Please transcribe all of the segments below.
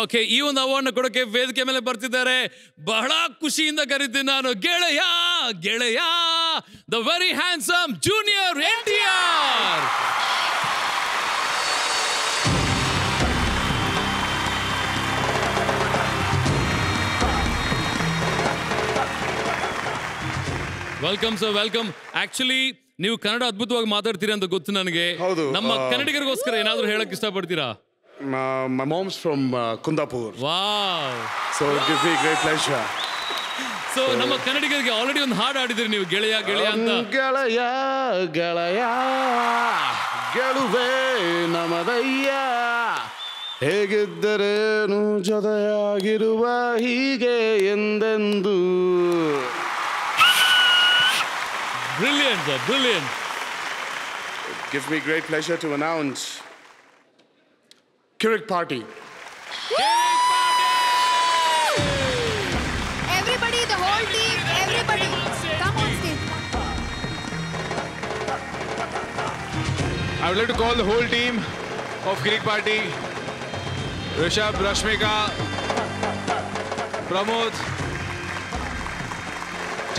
Okay, ಈ ಒಂದು award ಕೊಡೋಕೆ ವೇದಿಕೆ ಮೇಲೆ ಬರ್ತಿದ್ದಾರೆ. ಬಹಳ ಖುಷಿಯಿಂದ ಕರೀತೀನಿ ನಾನು ಗೆಳೆಯ ಗೆಳೆಯ the very handsome junior NTR. Welcome sir, welcome. Actually ನೀವು ಕನ್ನಡ ಅದ್ಭುತವಾಗಿ ಮಾತಾಡ್ತೀರಾ ಅಂತ ಗೊತ್ತು ನನಗೆ. ನಮ್ಮ ಕನ್ನಡಿಗರಿಗೋಸ್ಕರ ಏನಾದರೂ ಹೇಳಕ್ ಇಷ್ಟಪಡ್ತೀರಾ? My mom's from Kundapur. Wow. So it gives me great pleasure. So ನಮ್ಮ ಕನ್ನಡಿಗರಿಗೆ ಆಲ್ರೆಡಿ ಒಂದು ಹಾಡು ಹಾಡಿದ್ರಿ ನೀವು, ಗೆಳೆಯ ಗೆಳೆಯ ಅಂತ. ಗೆಳೆಯ ಗೆಳೆಯ ಗೆಲುವೆ ನಮದಯ್ಯ, ಹೇಗಿದ್ದರೇನು ಜೊತೆಯಾಗಿರುವ ಹೀಗೆ ಎಂದೆಂದು. Brilliant, sir, brilliant. It gives me great pleasure to announce Kirik Party. Kirik Party! Everybody, the whole team, everybody, come on stage. I would like to call the whole team of Kirik Party, Rishabh, Rashmika, Pramod,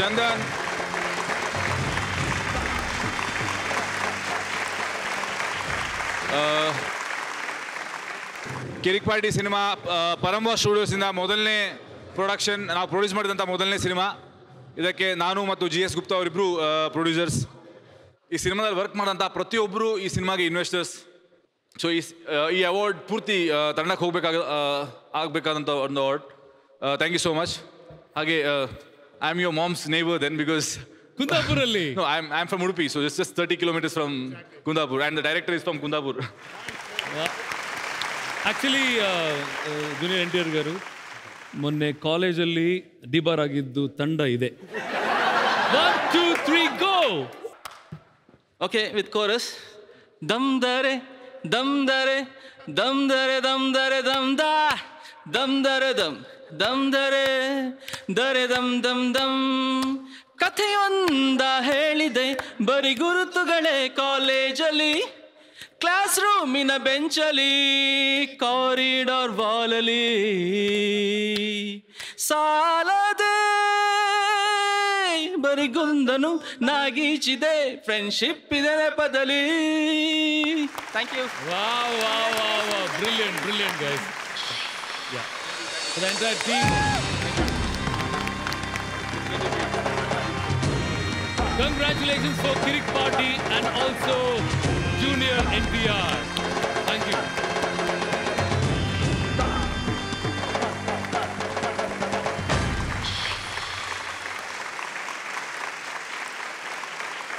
Chandan, Kirik party cinema ಪರಂಬ ಸ್ಟುಡಿಯೋಸಿಂದ ಮೊದಲನೇ production, ನಾವು produce ಮಾಡಿದಂಥ ಮೊದಲನೇ cinema. ಇದಕ್ಕೆ ನಾನು ಮತ್ತು GS Gupta ಅವರಿಬ್ಬರು producers. ಈ ಸಿನಿಮಾದಲ್ಲಿ ವರ್ಕ್ ಮಾಡೋಂಥ ಪ್ರತಿಯೊಬ್ಬರು ಈ ಸಿನಿಮಾಗೆ ಇನ್ವೆಸ್ಟರ್ಸ್. ಸೊ ಈ ಅವಾರ್ಡ್ ಪೂರ್ತಿ ತಂಡಕ್ಕೆ ಆಗಬೇಕಾದಂಥ ಒಂದು award. Thank you so much. ಹಾಗೆ I am your mom's neighbour then, because ಕುಂದಾಪುರಲ್ಲಿ. No, I'm from Udupi, so it's just 30 kilometers from Kundapur, and the director is from Kundapur. Actually junior NTR garu, ಮೊನ್ನೆ ಕಾಲೇಜಲ್ಲಿ debar ಆಗಿದ್ದು ತಂಡ ಇದೆ. 1 2 3 go. Okay, with chorus. ದಮ್ ದರೆ ದಮ್ ದರೆ ದಮ್ ದರೆ ದಮ್ ದರೆ ದಮ್ ದಾ ದಮ್ ದರೆ ದಮ್ ದಮ್ ದರೆ ದರೆ ದಮ್ ದಮ್ ದಮ್. ಕಥೆಯೊಂದ ಹೇಳಿದೆ ಬರಿ ಗುರುತುಗಳೇ ಕಾಲೇಜಲ್ಲಿ, ಕ್ಲಾಸ್ ರೂಮಿನ ಬೆಂಚಲಿ, ಕಾರಿಡಾರ್ ವಾಲಲಿ, ಸಾಲದೆ ಬರಿಗುಂದನು ನಾಗೀಚಿದೆ, ಫ್ರೆಂಡ್ಶಿಪ್ ಇದೆ ನೆಪದಲ್ಲಿ. Thank you. Wow, brilliant guys. Yeah, for the entire team. Congratulations for Kirik Party and also Junior NTR. Thank you.